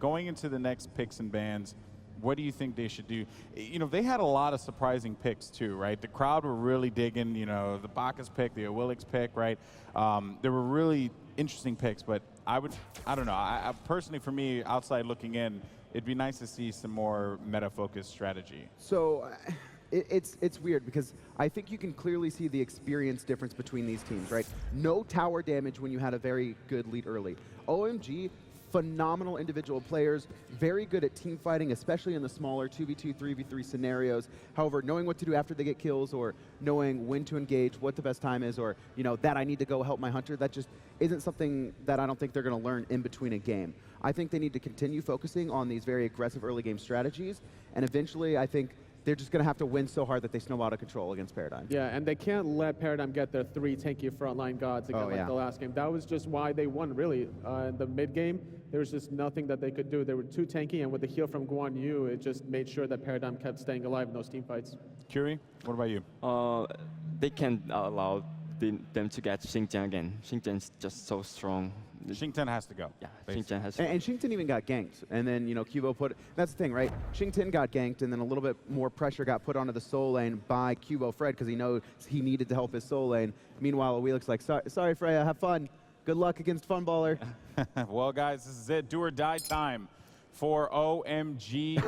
going into the next picks and bans, what do you think they should do? You know, they had a lot of surprising picks too, right? The crowd were really digging, you know, the Bacchus pick, the Ullr pick, right? There were really interesting picks, but I don't know. I personally, for me, outside looking in, it'd be nice to see some more meta-focused strategy. So it's weird because I think you can clearly see the experience difference between these teams, right? No tower damage when you had a very good lead early. OMG, phenomenal individual players, very good at team fighting, especially in the smaller 2v2, 3v3 scenarios. However, knowing what to do after they get kills, or knowing when to engage, what the best time is, or that I need to go help my hunter, that just isn't something that I don't think they're going to learn in between a game. I think they need to continue focusing on these very aggressive early game strategies, and eventually I think they're just going to have to win so hard that they snowball out of control against Paradigm. Yeah, and they can't let Paradigm get their 3 tanky frontline gods again like the last game. That was just why they won, really. In the mid game, there was just nothing that they could do. They were too tanky, and with the heal from Guan Yu, it just made sure that Paradigm kept staying alive in those team fights. Curie, what about you? They can't allow them to get Xingtian again. Xingtian's just so strong. Xingtian has to go. Yeah, Xingtian has to go. And Xingtian even got ganked. And then, Qvo put... That's the thing, right? Xingtian got ganked, and then a little bit more pressure got put onto the soul lane by Qvofred because he knows he needed to help his soul lane. Meanwhile, Wheelix like, sorry, Freya, have fun. Good luck against Funballer. Well, guys, this is it. Do or die time for OMG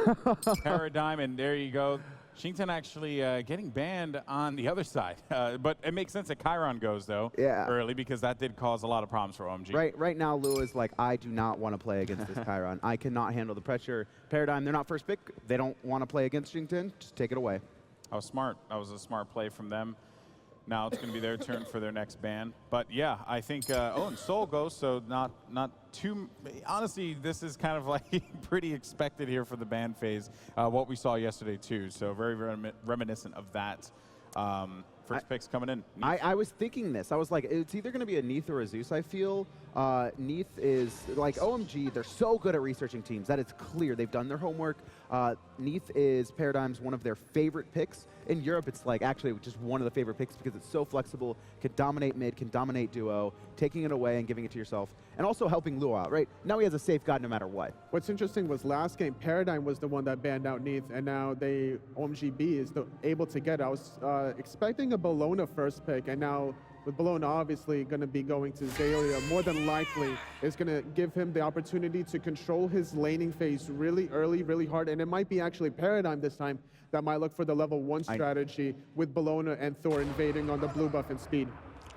Paradigm. And there you go. Xingtian actually getting banned on the other side. But it makes sense that Chiron goes, though, early, because that did cause a lot of problems for OMG. Right now, Lou is like, I do not want to play against this Chiron. I cannot handle the pressure. Paradigm, they're not first pick. They don't want to play against Xingtian. Just take it away. That was smart. That was a smart play from them. Now it's going to be their turn for their next ban. But yeah, I think, and Soul goes, so not too, honestly, this is kind of like pretty expected here for the ban phase, what we saw yesterday too. So very reminiscent of that. First picks coming in. I was thinking this. I was like, it's either going to be a Neith or a Zeus, I feel. Neith is, like, OMG, they're so good at researching teams. That is clear. They've done their homework. Neith is Paradigm's one of their favorite picks. In Europe, it's like actually just one of the favorite picks because it's so flexible, can dominate mid, can dominate duo, taking it away and giving it to yourself, and also helping Luo out, right? Now he has a safe god no matter what. What's interesting was last game, Paradigm was the one that banned out Neith, and now OMG B is able to get it. I was expecting a Bellona first pick, and now with Bellona obviously going to be going to Xaliea, more than likely is going to give him the opportunity to control his laning phase really early, really hard, and it might be actually Paradigm this time that might look for the level 1 strategy with Bellona and Thor invading on the blue buff and speed.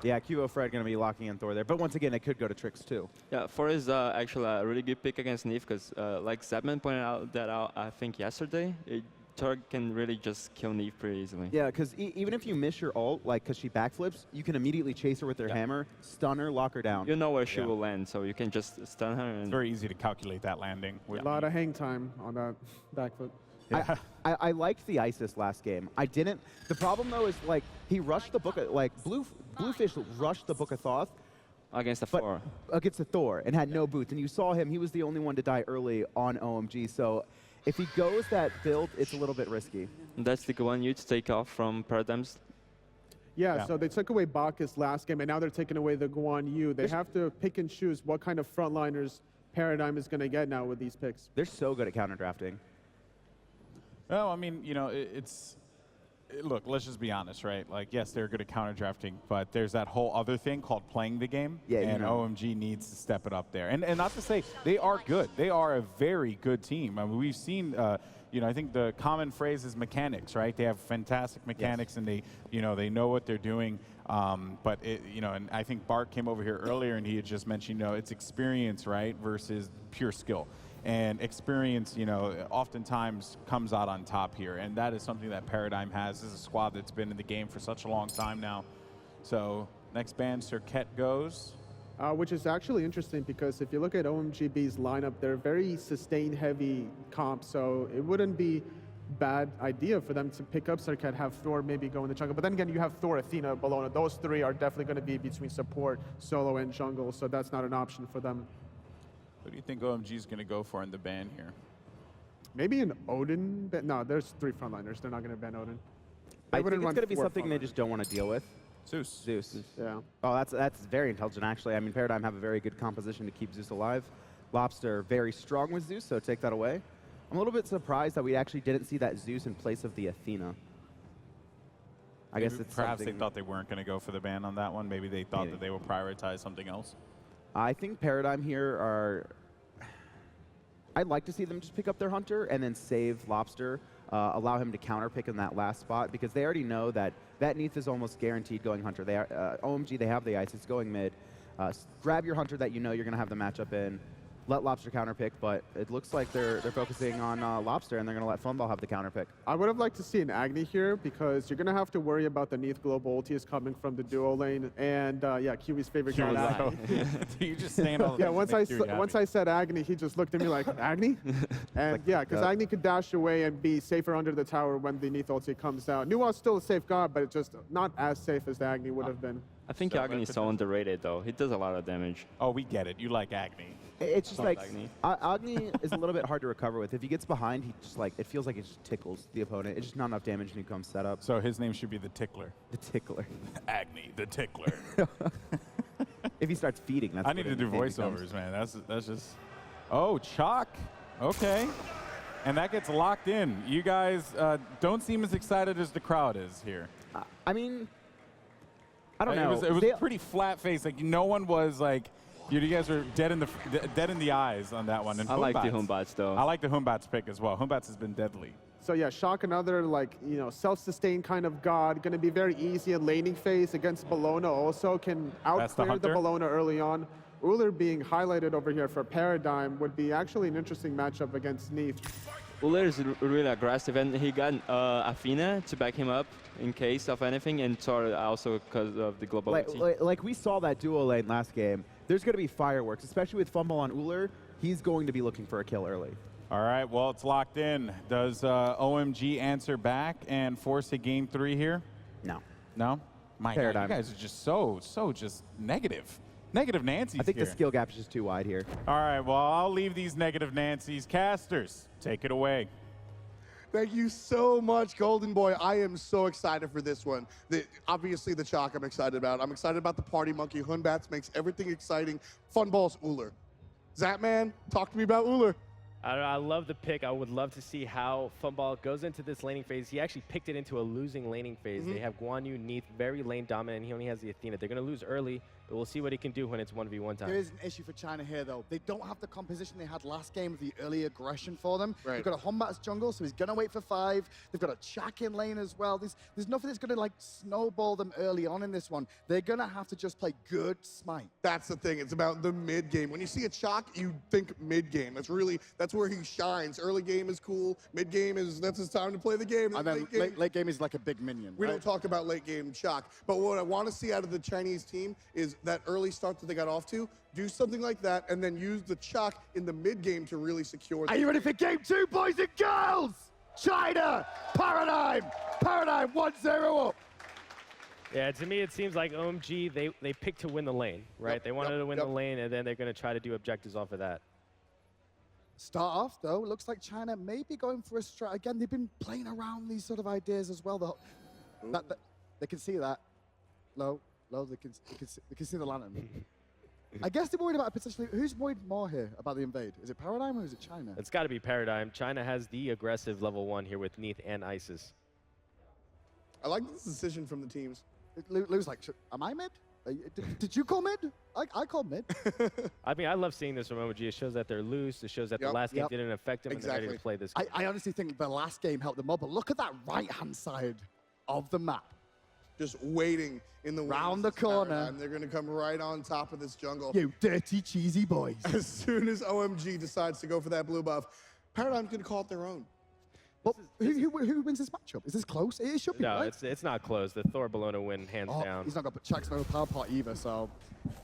Yeah, Qvofred going to be locking in Thor there, but once again, it could go to Trix too. Yeah, Thor is actually a really good pick against Neith because, like Zebman pointed out that I think yesterday, Thor can really just kill Neith pretty easily. Yeah, because even if you miss your ult, like because she backflips, you can immediately chase her with their hammer, stun her, lock her down. You know where she will land, so you can just stun her. And it's very easy to calculate that landing. A lot of hang time on that backflip. Yeah. I liked the Isis last game. I didn't. The problem though is like he rushed the book of, like Bluefish rushed the Book of Thoth against the Thor. Against the Thor and had no boots. And you saw him. He was the only one to die early on OMG. So if he goes that build, it's a little bit risky. That's the Guan Yu to take off from Paradigm's. Yeah, so they took away Bacchus last game, and now they're taking away the Guan Yu. They have to pick and choose what kind of frontliners Paradigm is going to get now with these picks. They're so good at counter drafting. Well, I mean, look, let's just be honest, right? Like, yes, they're good at counter drafting, but there's that whole other thing called playing the game. Yeah, and OMG needs to step it up there. And not to say they are good. They are a very good team. I mean, we've seen, I think the common phrase is mechanics, right? They have fantastic mechanics, and they know what they're doing. But and I think Bart came over here earlier, and he had just mentioned, it's experience, right, versus pure skill. And experience, oftentimes comes out on top here. And that is something that Paradigm has. This is a squad that's been in the game for such a long time now. So next ban, Serket goes. Which is actually interesting because if you look at OMG B's lineup, they're very sustain-heavy comp. So it wouldn't be bad idea for them to pick up Serket, have Thor maybe go in the jungle. But then again, you have Thor, Athena, Bellona. Those three are definitely going to be between support, solo, and jungle. So that's not an option for them. What do you think OMG is going to go for in the ban here? Maybe an Odin? No, there's 3 frontliners. They're not going to ban Odin. I think it's going to be something they just don't want to deal with. Zeus. Yeah. Oh, that's very intelligent, actually. I mean, Paradigm have a very good composition to keep Zeus alive. Lawbster very strong with Zeus, so take that away. I'm a little bit surprised that we actually didn't see that Zeus in place of the Athena. I guess it's perhaps they something- thought they weren't going to go for the ban on that one. Maybe they thought that they would prioritize something else. I think Paradigm here are... I'd like to see them just pick up their Hunter and then save Lawbster, allow him to counter pick in that last spot, because they already know that Neith is almost guaranteed going Hunter. They are, OMG, they have the ice. It's going mid. Grab your Hunter that you know you're going to have the matchup in. Let Lawbster counter pick, but it looks like they're focusing on Lawbster, and they're going to let Funballer have the counter pick. I would have liked to see an Agni here, because you're going to have to worry about the Neith global ulti is coming from the duo lane, and yeah, Kiwi's favorite guy. You just stand on yeah, once I said Agni, he just looked at me like, Agni? And like, yeah, because Agni could dash away and be safer under the tower when the Neith ulti comes out. Nua's still a safe guard, but it's just not as safe as the Agni would have been. I think Agni is so underrated, though. He does a lot of damage. Oh, we get it. You like Agni. It's just like Agni is a little bit hard to recover with. If he gets behind, he just like it feels like it just tickles the opponent. It's just not enough damage when he comes set up. So his name should be the Tickler. The Tickler. Agni, the Tickler. If he starts feeding, that's. I need to do voiceovers, man. That's just. Oh, Chaac. Okay. And that gets locked in. You guys don't seem as excited as the crowd is here. I mean, I don't know. It was pretty flat face. Like no one was like. You guys are dead in the eyes on that one. And I like the Humbats, though. I like the Humbats pick as well. Humbats has been deadly. So yeah, Chaac, another like self-sustained kind of god, going to be very easy in laning phase against Bellona. Also can out-clear the Bellona early on. Ullr being highlighted over here for Paradigm would be actually an interesting matchup against Neith. Ullr is really aggressive, and he got Athena to back him up in case of anything, and Thor also because of the global. Like we saw that duo lane last game. There's going to be fireworks, especially with Funballer on Ullr. He's going to be looking for a kill early. All right, well, it's locked in. Does OMG answer back and force a game 3 here? No. No? My God, you guys are just so just negative. Negative Nancy's I think here. the skill gap is just too wide here. All right, well, I'll leave these negative Nancy's. Casters, take it away. Thank you so much, Golden Boy. I am so excited for this one. Obviously, the Chaac I'm excited about. I'm excited about the Party Monkey. Humbats makes everything exciting. Funball's Ullr. Zapman, talk to me about Ullr. I love the pick. I would love to see how Funball goes into this laning phase. He actually picked it into a losing laning phase. They have Guan, Neith, very lane dominant. He only has the Athena. They're going to lose early, but we'll see what he can do when it's 1v1 time. There is an issue for China here, though. They don't have the composition they had last game with the early aggression for them. Right. They've got a Humbats jungle, so he's going to wait for 5. They've got a Chaac in lane as well. There's nothing that's going to like snowball them early on in this one. They're going to have to just play good Smite. That's the thing. It's about the mid game. When you see a Chaac, you think mid game. That's where he shines. Early game is cool. Mid game that's his time to play the game. And then late game is like a big minion. We don't talk about late game Chaac. But what I want to see out of the Chinese team is that early start that they got off to, do something like that, and then use the Chaac in the mid game to really secure them. Are you ready for game 2, boys and girls? China, Paradigm 1-0 up. Yeah, to me it seems like OMG, they picked to win the lane, right? They wanted to win the lane, and then they're going to try to do objectives off of that. Start off, though, looks like China may be going for a strat. Again, they've been playing around these sort of ideas as well. They can see that. Low, they can see the lantern. I guess they're worried about potentially. Who's worried more here about the invade? Is it Paradigm or is it China? It's got to be Paradigm. China has the aggressive level 1 here with Neith and Isis. I like this decision from the teams. Lou's like, am I mid? Did you call mid? I called mid. I mean, I love seeing this from OMG. It shows that they're loose. It shows that the last game didn't affect them and they're ready to play this game. I honestly think the last game helped them up, but look at that right-hand side of the map. Just waiting in the round the corner. And they're going to come right on top of this jungle. You dirty, cheesy boys. As soon as OMG decides to go for that blue buff, Paradigm's going to call it their own. But who wins this matchup? Is this close? It should be, no, right? it's not close. The Thor Bellona win, hands down. He's not got Chaac's no power pot either, so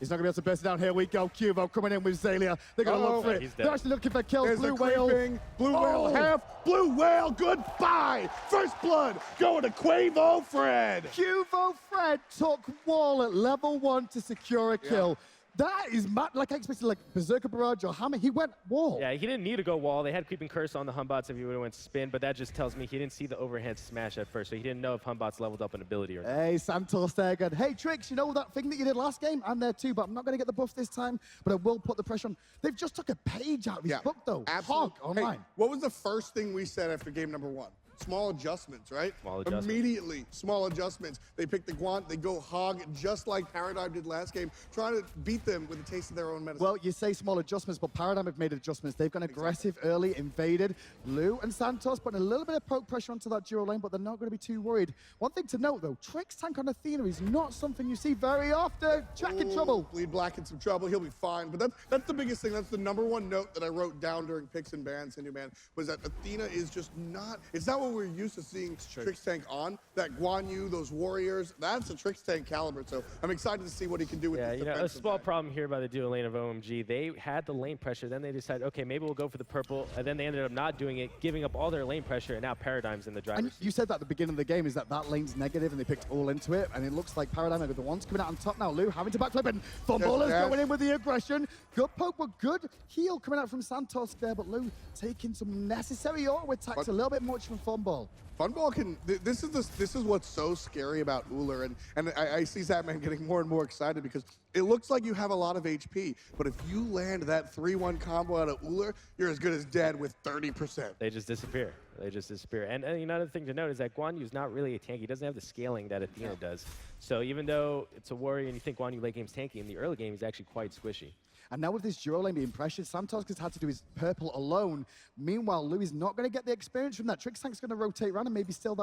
he's not going to be able to burst it down. Here we go. Qvofred coming in with Xaliea. They're going to look for it. They're actually looking for kills. There's BlueWhale. BlueWhale half. BlueWhale, goodbye. First blood going to Qvofred. Qvofred took wall at level 1 to secure a kill. That is mad. Like I expected, like Berserker Barrage or Hammer. He went wall. Yeah, he didn't need to go wall. They had Creeping Curse on the Humbots if he would have went spin, but that just tells me he didn't see the overhead smash at first, so he didn't know if Humbots leveled up an ability or not. Hey, Santos there going, hey, Trix, you know that thing that you did last game? I'm there too, but I'm not going to get the buff this time, but I will put the pressure on. They've just took a page out of his book, though. Absolutely. Hog Hey, online. what was the first thing we said after game number 1? Small adjustments, right? Small adjustments. Immediately, small adjustments. They pick the Guan, they go hog, just like Paradigm did last game, trying to beat them with a taste of their own medicine. Well, you say small adjustments, but Paradigm have made adjustments. They've gone aggressive early, invaded. Lou and Santos putting a little bit of poke pressure onto that duo lane, but they're not going to be too worried. One thing to note, though, Trixtank on Athena is not something you see very often. Chaac in trouble. Bleed Black in some trouble. He'll be fine. But that's the biggest thing. That's the #1 note that I wrote down during picks and bans, Hindu Man, was that Athena is just not, it's not what we're used to seeing Trixtank on. That Guan Yu, those warriors, that's a Trixtank caliber. So I'm excited to see what he can do with Yeah, this you know, a defensive small back. problem here by the duo lane of OMG. They had the lane pressure, then they decided, okay, maybe we'll go for the purple, and then they ended up not doing it, giving up all their lane pressure, and now Paradigm's in the driver's And seat. you said that at the beginning of the game, is that lane's negative and they picked all into it, and it looks like Paradigm are the ones coming out on top now. Lou having to backflip, and Funballer's Yes. going in with the aggression. Good poke, but good heal coming out from Santos there, but Lou taking some necessary auto attacks, a little bit much from Funball. Funball can. This is what's so scary about Ullr, and I see Zapman getting more and more excited because it looks like you have a lot of HP, but if you land that 3-1 combo out of Ullr, you're as good as dead with 30%. They just disappear. They just disappear. And another thing to note is that Guan Yu's not really a tank. He doesn't have the scaling that Athena does. So even though it's a warrior and you think Guan Yu late game's tanky, in the early game he's actually quite squishy. And now with this duo lane being pressured, Santos has had to do his purple alone. Meanwhile, Louis is not going to get the experience from that. Trixtank's going to rotate around and maybe still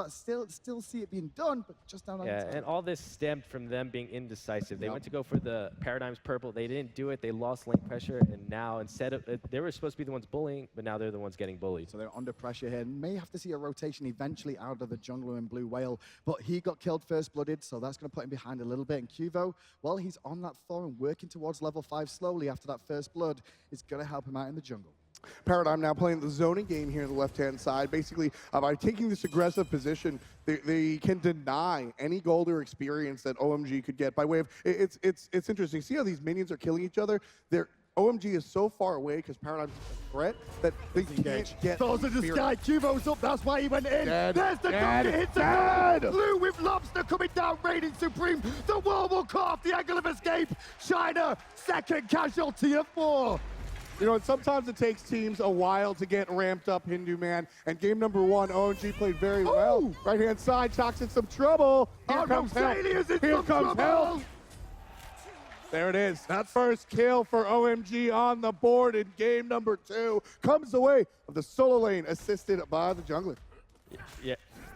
see it being done, but just down on Yeah, time. and all this stemmed from them being indecisive. They went to go for the Paradigm's purple. They didn't do it. They lost lane pressure, and now instead of they were supposed to be the ones bullying, but now they're the ones getting bullied. So they're under pressure here. May have to see a rotation eventually out of the jungler and BlueWhale, but he got killed first-blooded, so that's going to put him behind a little bit. And Qvo, well, he's on that Thor and working towards level 5 slowly after that first blood. It's going to help him out in the jungle. Paradigm now playing the zoning game here on the left-hand side. Basically, by taking this aggressive position, they can deny any gold or experience that OMG could get by way of. It's interesting. See how these minions are killing each other? OMG is so far away because Paradigm's a threat that they can't get. Thor's in the sky, Qvo's up, that's why he went in. Dead. There's the Dead. donkey, hits Dead. the Blue with Lawbster coming down, reigning supreme. The wall will cut off the angle of escape. China, second casualty of 4. You know, and sometimes it takes teams a while to get ramped up, Hindu Man. And game #1, OMG played very well. Ooh. Right-hand side, Chaac's in some trouble. Here Oh no, comes help. Xalia's in Here some comes trouble. help. There it is. That first kill for OMG on the board in game #2 comes the way of the solo lane assisted by the jungler.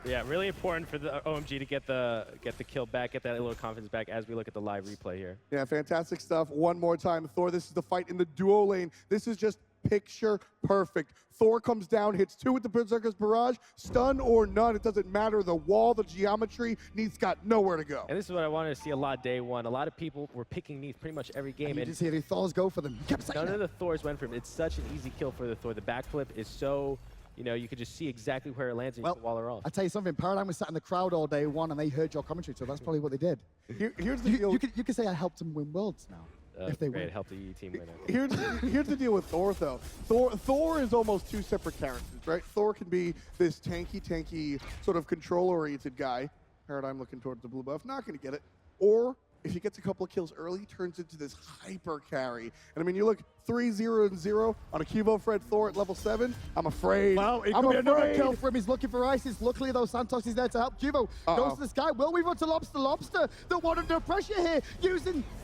Yeah, really important for the OMG to get the kill back, get that little confidence back as we look at the live replay here. Yeah, fantastic stuff. One more time, Thor. This is the fight in the duo lane. This is just picture perfect. Thor comes down, hits 2 with the Berserker's Barrage. Stun or none, it doesn't matter. The wall, the geometry, Neith's got nowhere to go. And this is what I wanted to see a lot day one. A lot of people were picking Neith pretty much every game. You And just hear the Thors go for them. He kept saying none of that. the Thors went for him. It's such an easy kill for the Thor. The backflip is so, you know, you could just see exactly where it lands and you can wall her off. I tell you something, Paradigm was sat in the crowd all day one and they heard your commentary, so that's probably what they did. Here's the deal. You could say I helped them win worlds now. If they great, win. help the team win. Here's the deal with Thor, though. Thor is almost 2 separate characters, right? Thor can be this tanky, sort of control-oriented guy. Paradigm looking towards the blue buff, not going to get it. Or if he gets a couple of kills early, turns into this hyper carry. And I mean, you look 3-0-0 on a Qvofred Thor at level 7. I'm afraid. Well, it could be another kill for him. He's looking for ISIS. Luckily, though, Santos is there to help. Qvo goes to the sky. Will we run to Lawbster? The one under pressure here,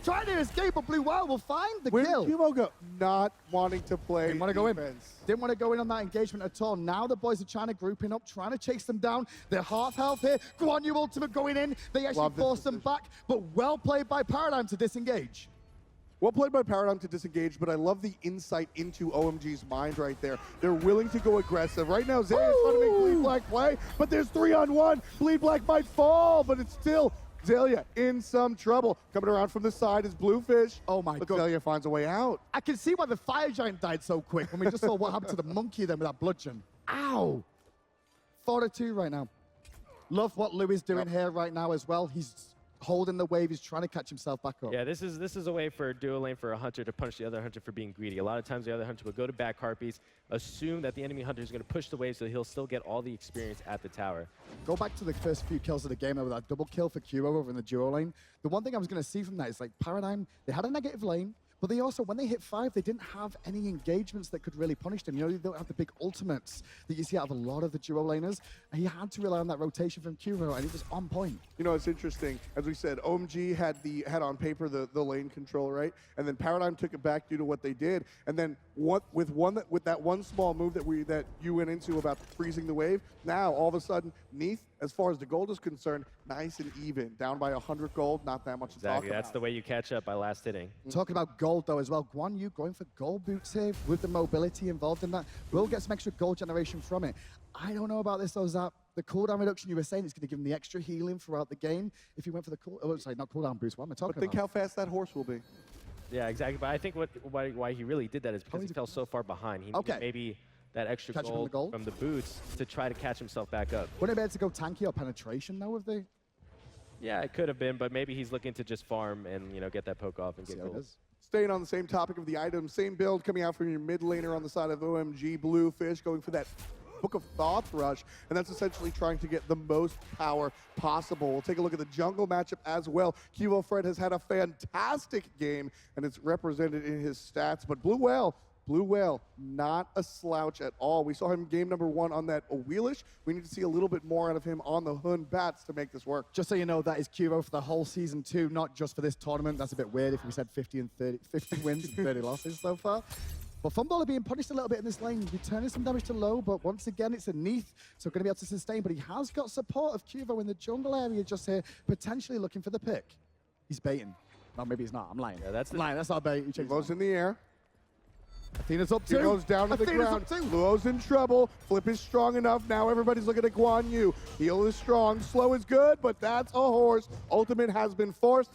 trying to escape, but BlueWhale will find the Where kill. did Qvo go? Not wanting to play Didn't want to go in. defense. Didn't want to go in on that engagement at all. Now the boys are trying to grouping up, trying to chase them down. They're half health here. Guan Yu ultimate going in. They actually Love this force them back, but well played by Paradigm to disengage. Well played by Paradigm to disengage, but I love the insight into OMG's mind right there. They're willing to go aggressive. Right now, Xalia's trying to make Bleed Black play, but there's 3-on-1. Bleed Black might fall, but it's still Xaliea in some trouble. Coming around from the side is Bluefish. Oh my but God. Xaliea finds a way out. I can see why the fire giant died so quick when we just saw what happened to the monkey then with that bludgeon. Ow! 4-2 right now. Love what Lou is doing here right now as well. He's holding the wave. He's trying to catch himself back up. Yeah, this is a way for a duo lane for a hunter to punish the other hunter for being greedy. A lot of times the other hunter will go to back harpies, assume that the enemy hunter is going to push the wave so he'll still get all the experience at the tower. Go back to the first few kills of the game with that double kill for Qvofred over in the duo lane. The one thing I was going to see from that is like Paradigm, they had a negative lane, but they also, when they hit 5, they didn't have any engagements that could really punish them. You know, they don't have the big ultimates that you see out of a lot of the duo laners. And he had to rely on that rotation from Qvofred, and it was on point. You know, it's interesting. As we said, OMG had on paper the lane control, right? And then Paradigm took it back due to what they did. And then with that one small move that you went into about freezing the wave, now all of a sudden, Neith, as far as the gold is concerned, nice and even. Down by 100 gold, not that much to talk about. That's the way you catch up by last hitting. Talking about gold, though, as well. Guan Yu going for gold boots here with the mobility involved in that. Will get some extra gold generation from it. I don't know about this, though, Zap. The cooldown reduction you were saying is going to give him the extra healing throughout the game. If he went for the not cooldown boost. What am I talking about? But think how fast that horse will be. Yeah, exactly. But I think why he really did that is because he fell so far behind. He needed maybe that extra gold from the boots to try to catch himself back up. Wouldn't it be able to go tanky or penetration, though, with the... Yeah, it could have been, but maybe he's looking to just farm and, you know, get that poke off and get gold. Staying on the same topic of the items, same build coming out from your mid laner on the side of OMG Bluefish, going for that Book of Thought Rush, and that's essentially trying to get the most power possible. We'll take a look at the jungle matchup as well. Qvofred has had a fantastic game, and it's represented in his stats, but BlueWhale, not a slouch at all. We saw him game number 1 on that Wheelish. We need to see a little bit more out of him on the Hun Batz to make this work. Just so you know, that is Qvofred for the whole season 2, not just for this tournament. That's a bit weird if we said 50 wins and 30 losses so far. But Funballer being punished a little bit in this lane, returning some damage to low, but once again, it's a Neith, so going to be able to sustain. But he has got support of Qvofred in the jungle area just here, potentially looking for the pick. He's baiting. No, maybe he's not. I'm lying. Yeah, I'm lying. That's not bait. He goes in the air. Athena's up 2. He goes down to the ground. Luo's in trouble. Flip is strong enough. Now everybody's looking at Guan Yu. Heal is strong. Slow is good, but that's a horse. Ultimate has been forced.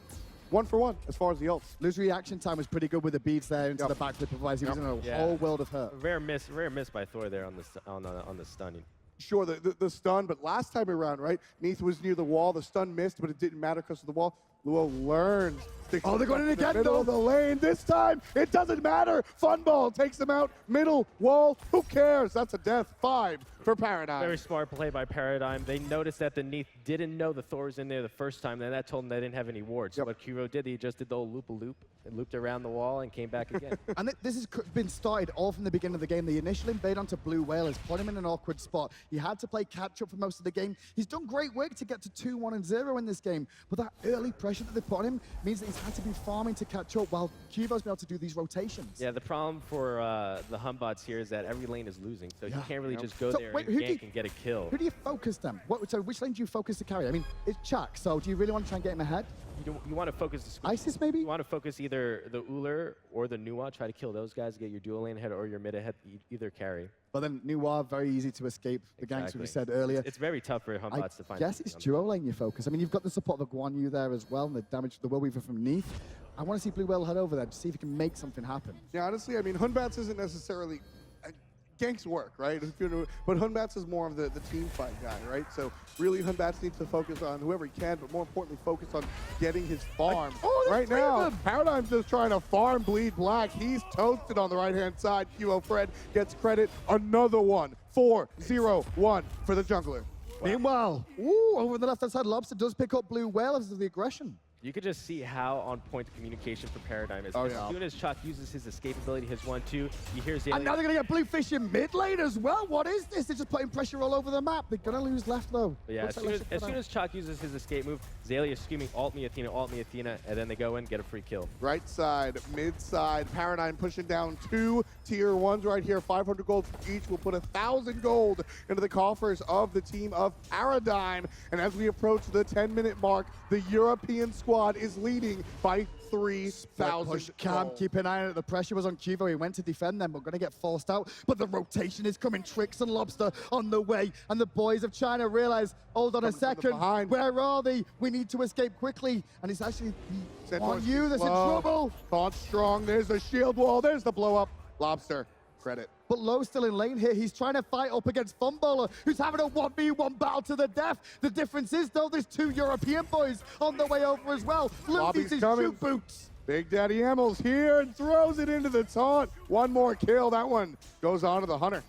1 for 1 as far as the ults. Lou's reaction time was pretty good with the beads there into the backflip. Otherwise, he was in a whole world of hurt. Rare miss by Thor there on the stun. Sure, the stun, but last time around, right? Neith was near the wall. The stun missed, but it didn't matter because of the wall. Luo learned. Oh, they're going in again, middle of the lane. This time, it doesn't matter. Funball takes them out. Middle, wall, who cares? That's a death. 5 for Paradigm. Very smart play by Paradigm. They noticed that the Neith didn't know the Thor was in there the first time, and that told them they didn't have any wards. So what Qvofred did, he just did the old loop-a-loop and looped around the wall and came back again. And this has been started all from the beginning of the game. The initial invade onto BlueWhale has put him in an awkward spot. He had to play catch-up for most of the game. He's done great work to get to 2-1 and 0 in this game, but that early pressure that they put on him means that he's had to be farming to catch up while Qvofred's been able to do these rotations. Yeah, the problem for the Humbots here is that every lane is losing, so you can't really just go there and gank and get a kill. Who do you focus them? So which lane do you focus to carry? I mean, it's Chaac, so do you really want to try and get him ahead? You want to focus the Isis, maybe? You want to focus either the Ullr or the Nuwa, try to kill those guys, get your dual lane ahead or your mid ahead, either carry. But then Nuwa, very easy to escape the ganks, we said earlier. It's very tough for Humbots to find. I guess it's duo lane you focus. I mean, you've got the support of the Guan Yu there as well, and the damage to the Will Weaver from Neith. I want to see BlueWhale head over there to see if he can make something happen. Yeah, honestly, I mean, Hun Batz isn't necessarily... ganks work, right? But Hun Batz is more of the team fight guy, right? So really, Hun Batz needs to focus on whoever he can, but more importantly, focus on getting his farm. Right now, Paradigm's just trying to farm Bleed Black. He's toasted on the right-hand side. Qvofred gets credit. Another one. 4-0-1 for the jungler. Wow. Meanwhile, over on the left-hand side, Lawbster does pick up BlueWhale as the aggression. You could just see how on point the communication for Paradigm is. As soon as Chaac uses his escape ability, his 1-2, you hear Xaliea. And now they're going to get Bluefish in mid lane as well. What is this? They're just putting pressure all over the map. They're going to lose left, though. But yeah, as soon as Chaac uses his escape move, Xaliea is screaming, ult me Athena, and then they go in, get a free kill. Right side, mid side, Paradigm pushing down 2 tier 1s right here. 500 gold for each will put 1,000 gold into the coffers of the team of Paradigm. And as we approach the 10-minute mark, the European squad is leading by 3,000. Cam, keep an eye on it. The pressure was on Qvofred. He went to defend them, but going to get forced out. But the rotation is coming. Trix and Lawbster on the way. And the boys of China realize, hold on a second. Where are they? We need to escape quickly. And it's actually on you that's in trouble. Thought strong. There's the shield wall. There's the blow up. Lawbster, credit. but Low's still in lane here. He's trying to fight up against Funballer, who's having a 1v1 battle to the death. The difference is, though, there's 2 European boys on the way over as well. Loses his shoot boots. Big Daddy Emil's here and throws it into the taunt. One more kill. That one goes on to the Hunter.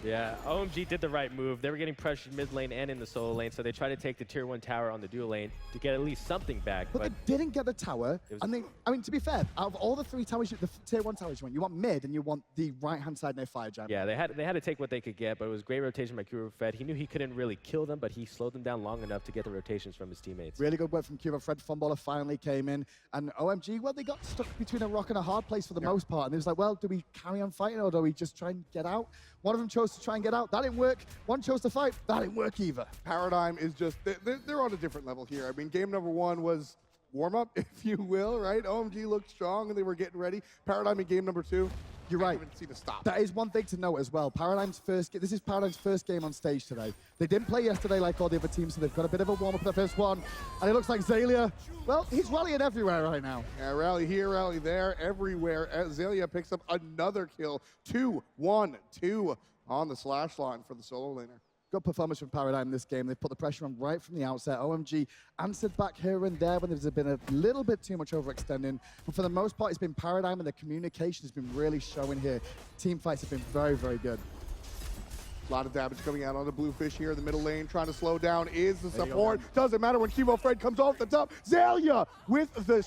Yeah, OMG did the right move. They were getting pressured mid lane and in the solo lane, so they tried to take the tier 1 tower on the dual lane to get at least something back. But they didn't get the tower. And they, I mean, to be fair, out of all the 3 towers, the tier 1 towers you want mid and you want the right-hand side near Fire Giant. Yeah, they had to take what they could get, but it was great rotation by Qvofred. He knew he couldn't really kill them, but he slowed them down long enough to get the rotations from his teammates. Really good work from Qvofred. Funballer finally came in. And OMG, well, they got stuck between a rock and a hard place for the most part. And it was like, well, do we carry on fighting or do we just try and get out? One of them chose to try and get out. That didn't work. One chose to fight. That didn't work either. Paradigm is just, they're on a different level here. I mean, game number 1 was warm-up, if you will, right? OMG looked strong and they were getting ready. Paradigm in game number 2. You're right. I haven't seen a stop. That is one thing to note as well. This is Paradigm's first game on stage today. They didn't play yesterday like all the other teams, so they've got a bit of a warm-up in the first one. And it looks like Xaliea, well, he's rallying everywhere right now. Yeah, rally here, rally there, everywhere. Xaliea picks up another kill. 2-1-2 on the slash line for the solo laner. Good performance from Paradigm this game. They put the pressure on right from the outset. OMG answered back here and there when there's been a little bit too much overextending. But for the most part, it's been Paradigm, and the communication has been really showing here. Team fights have been very, very good. A lot of damage coming out on the Bluefish here in the middle lane. Trying to slow down is the support. Doesn't matter when Qvofred comes off the top. Xaliea with the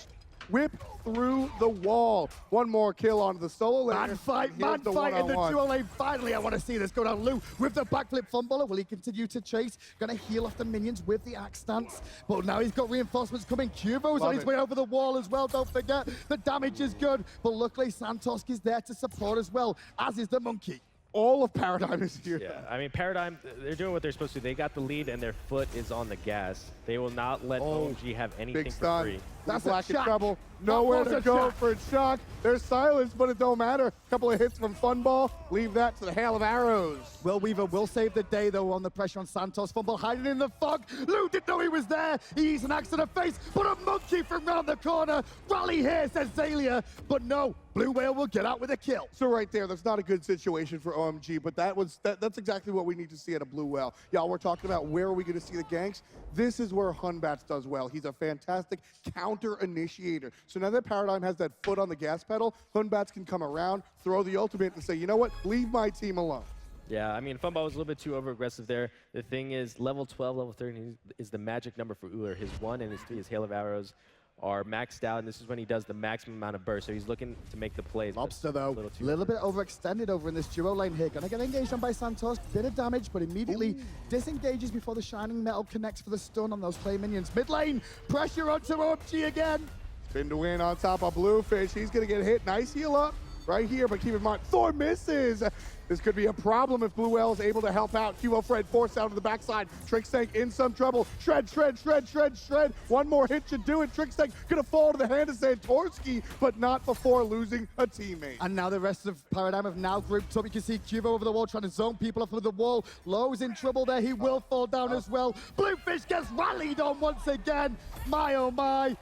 whip through the wall. One more kill onto the solo lane. Man fight in the duo lane. Finally, I want to see this go down. Lou with the backflip Funballer. Will he continue to chase? Going to heal off the minions with the axe stance. But now he's got reinforcements coming. Qvo's on his way over the wall as well. Don't forget, the damage is good. But luckily, Santos is there to support as well, as is the monkey. All of Paradigm is here. Yeah, I mean, Paradigm, they're doing what they're supposed to. They got the lead, and their foot is on the gas. They will not let OMG have anything for free. That's Black in trouble. Nowhere to go for Chaac. There's silence, but it don't matter. A couple of hits from Funball. Leave that to the hail of arrows. Will Weaver will save the day, though, on the pressure on Santos. Funball hiding in the fog. Lou didn't know he was there. He's an axe to the face, but a monkey from round the corner. Rally here, says Xaliea. But no, BlueWhale will get out with a kill. So right there, that's not a good situation for OMG, but that's exactly what we need to see at a BlueWhale. Y'all, we're talking about where are we going to see the ganks? This is where Batz does well. He's a fantastic counter initiator. So now that Paradigm has that foot on the gas pedal, Batz can come around, throw the ultimate, and say, you know what, leave my team alone. Yeah, I mean, Funball was a little bit too over-aggressive there. The thing is, level 12, level 13 is the magic number for Ullr. His 1 and his 3, his Hail of Arrows, are maxed out, and this is when he does the maximum amount of burst. So he's looking to make the plays. Lawbster, though, a little bit overextended over in this duo lane here. Gonna get engaged on by Santos. Bit of damage, but immediately disengages before the Shining Metal connects for the stun on those play minions. Mid lane, pressure onto OMG again. Spin to win on top of Bluefish. He's gonna get hit. Nice heal up right here, but keep in mind, Thor misses. This could be a problem if BlueWhale is able to help out. Qvofred forced out of the backside. Trixtank in some trouble. Shred, shred, shred, shred, shred. One more hit should do it. Trixtank gonna fall to the hand of Santorsky, but not before losing a teammate. And now the rest of Paradigm have now grouped up. You can see Qvo over the wall trying to zone people off of the wall. Low's in trouble there. He will fall down as well. Bluefish gets rallied on once again. My, oh my.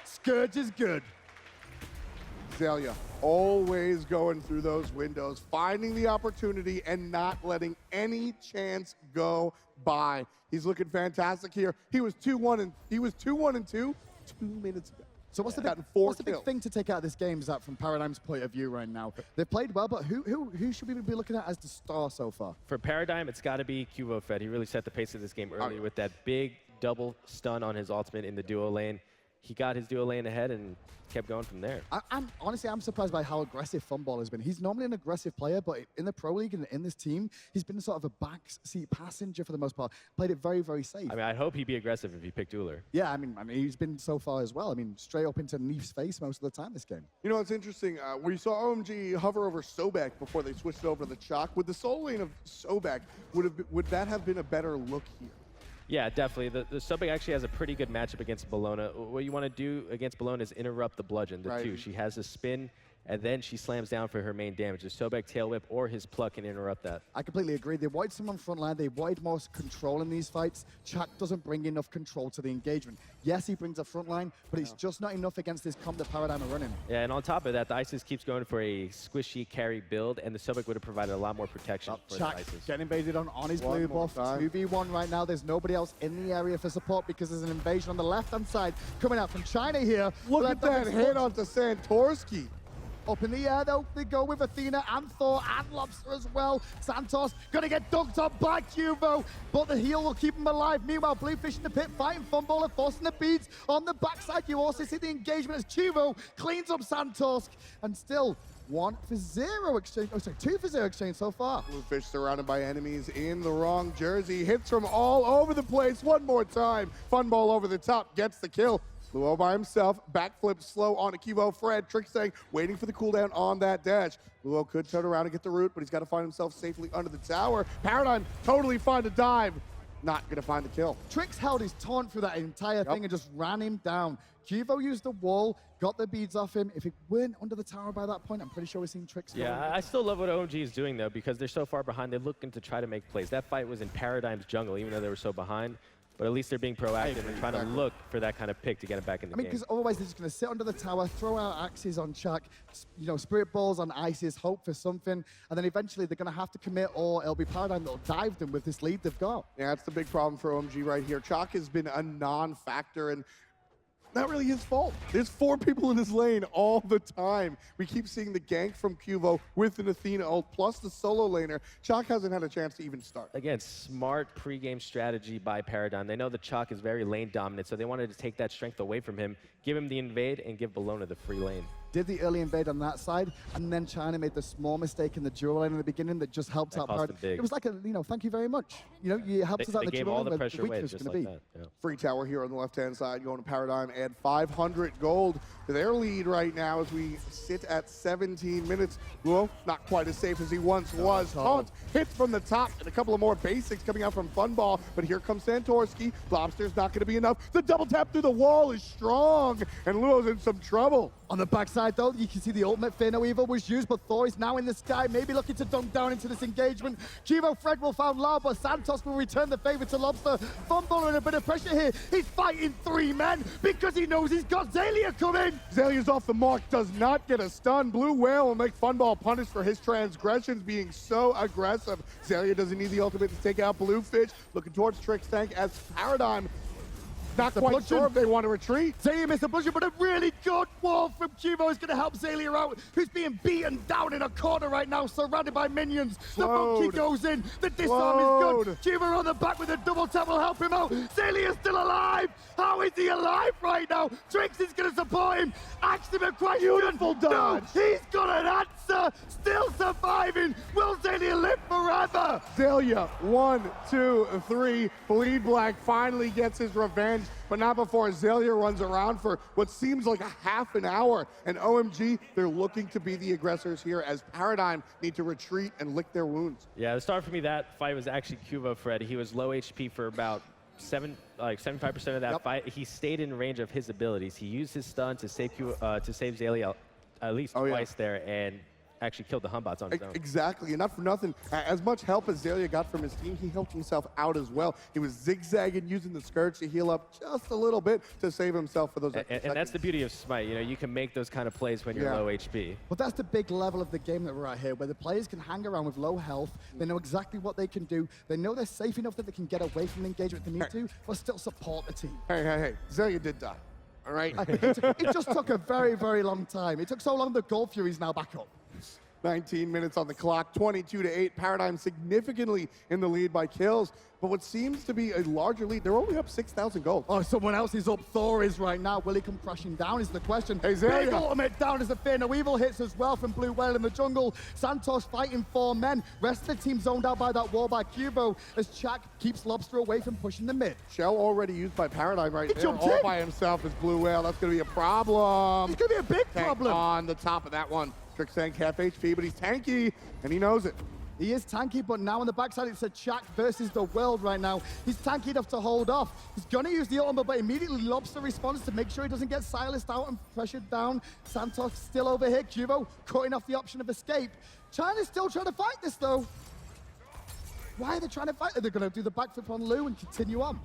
Scourge is good. Xaliea always going through those windows, finding the opportunity and not letting any chance go by. He's looking fantastic here. He was 2-1 and 2 minutes ago. So what's the big thing to take out of this game, Zach, from Paradigm's point of view right now? They've played well, but who should we be looking at as the star so far? For Paradigm, it's got to be Qvofred. He really set the pace of this game early with that big double stun on his ultimate in the duo lane. He got his duo lane ahead and kept going from there. Honestly, I'm surprised by how aggressive Funball has been. He's normally an aggressive player, but in the Pro League and in this team, he's been sort of a backseat passenger for the most part. Played it very, very safe. I mean, I'd hope he'd be aggressive if he picked Ullr. Yeah, I mean, he's been so far as well. I mean, straight up into Neith's face most of the time this game. You know, it's interesting. We saw OMG hover over Sobek before they switched over to the Chaac. With the solo lane of Sobek, would that have been a better look here? Yeah, definitely. The Sobek actually has a pretty good matchup against Bellona. What you want to do against Bellona is interrupt the bludgeon, the 2. She has a spin and then she slams down for her main damage. The Sobek tail whip or his pluck can interrupt that. I completely agree. They wanted someone front line. They wanted more control in these fights. Chaac doesn't bring enough control to the engagement. Yes, he brings a front line, but it's just not enough against this comp that Paradigm are running. Yeah, and on top of that, the Isis keeps going for a squishy carry build, and the Sobek would have provided a lot more protection for the Chaac Isis. getting baited on his One blue more buff. time. 2v1 right now. There's nobody else in the area for support because there's an invasion on the left-hand side coming out from China here. Look But at that hit onto Santorsky. Up in the air, though, they go with Athena and Thor and Lawbster as well. Santos gonna get dunked on by Qvo, but the heal will keep him alive. Meanwhile, Bluefish in the pit fighting Funballer, forcing the beads on the backside. You also see the engagement as Qvo cleans up Santos, and still 1 for 0 exchange. Oh, sorry, 2 for 0 exchange so far. Bluefish surrounded by enemies in the wrong jersey. Hits from all over the place. One more time. Funball over the top. Gets the kill. BlueWhale by himself. Backflip slow onto Qvofred. Trixtank waiting for the cooldown on that dash. BlueWhale could turn around and get the root, but he's got to find himself safely under the tower. Paradigm totally find a dive. Not going to find the kill. Trix held his taunt through that entire thing and just ran him down. Qvo used the wall, got the beads off him. If it weren't under the tower by that point, I'm pretty sure we've seen Trix. Yeah, I still love what OMG is doing, though, because they're so far behind. They're looking to try to make plays. That fight was in Paradigm's jungle, even though they were so behind. But at least they're being proactive and trying to look for that kind of pick to get it back in the game. Because otherwise they're just going to sit under the tower, throw out axes on Chaac, you know, spirit balls on Isis, hope for something, and then eventually they're going to have to commit, or it'll be Paradigm that'll dive them with this lead they've got. Yeah, that's the big problem for OMG right here. Chaac has been a non-factor, and not really his fault. There's 4 people in his lane all the time. We keep seeing the gank from Qvo with an Athena ult, plus the solo laner. Chaac hasn't had a chance to even start. Again, smart pre-game strategy by Paradigm. They know that Chaac is very lane dominant, so they wanted to take that strength away from him, give him the invade, and give Bellona the free lane. Did the early invade on that side, and then China made the small mistake in the dual lane in the beginning that just helped out Paradigm. Big. It was like a, you know, thank you very much. You know, you helped us out They the gave dual all lane the where pressure away weakness just was like gonna that. Yeah. Free tower here on the left-hand side, going to Paradigm, add 500 gold to their lead right now as we sit at 17 minutes. Well, not quite as safe as he once was. Taunt hits from the top, and a couple of more basics coming out from Funball, but here comes Santorsky. Lawbster's not going to be enough. The double tap through the wall is strong, and Luo's in some trouble. On the backside, though, you can see the ultimate Fear No Evil was used, but Thor is now in the sky, maybe looking to dunk down into this engagement. Qvofred will found loud, but Santos will return the favor to Lawbster. Funballer in a bit of pressure here. He's fighting 3 men because he knows he's got Xaliea coming. Xalia's off the mark, does not get a stun. BlueWhale will make Funball punished for his transgressions, being so aggressive. Xaliea doesn't need the ultimate to take out Bluefish. Looking towards Trixtank as Paradigm. Not quite sure if they want to retreat. Xaliea missed a bludgeon, but a really good wall from Qvo is going to help Xaliea out, who's being beaten down in a corner right now, surrounded by minions. The monkey goes in, the disarm is good. Qvo on the back with a double tap will help him out. Xalia's still alive. How is he alive right now? Trix is going to support him. Ask him a question. Beautiful dodge. No, he's got an answer. Still surviving. Will Xaliea live forever? Xaliea, 1, 2, 3. BlueWhale finally gets his revenge, but not before Xaliea runs around for what seems like a half an hour. And OMG, they're looking to be the aggressors here as Paradigm need to retreat and lick their wounds. Yeah, the start for me, that fight was actually Qvofred. He was low HP for about 75% of that fight. He stayed in range of his abilities. He used his stun to save Xaliea at least twice there, and actually killed the Humbots on his own. Exactly, and not for nothing. As much help as Xaliea got from his team, he helped himself out as well. He was zigzagging, using the Scourge to heal up just a little bit to save himself for those and that's the beauty of Smite. You know, you can make those kind of plays when you're low HP. Well, that's the big level of the game that we're at here, where the players can hang around with low health. They know exactly what they can do. They know they're safe enough that they can get away from the engagement if they need to, but still support the team. Hey, Xaliea did die, all right? It just took a very, very long time. It took so long that Gold Fury's now back up. 19 minutes on the clock, 22-8. Paradigm significantly in the lead by kills, but what seems to be a larger lead, they're only up 6,000 gold. Oh, someone else is up. Thor is right now. Will he come crashing down is the question. Hey, Xaliea. Big ultimate down as the Fear No Evil hits as well from BlueWhale in the jungle. Santos fighting 4 men. Rest of the team zoned out by that wall by Qvo as Chaac keeps Lawbster away from pushing the mid. Shell already used by Paradigm right there, jumped all in. by himself is BlueWhale. That's going to be a problem. It's going to be a big Tank problem. on the top of that one. Trixtank half HP, but he's tanky, and he knows it. He is tanky, but now on the backside, it's a Chaac versus the world right now. He's tanky enough to hold off. He's going to use the ultimate, but immediately Lawbster responds to make sure he doesn't get silenced out and pressured down. Santos still over here. Qvo cutting off the option of escape. China's still trying to fight this, though. Why are they trying to fight? Are they going to do the backflip on Lou and continue on?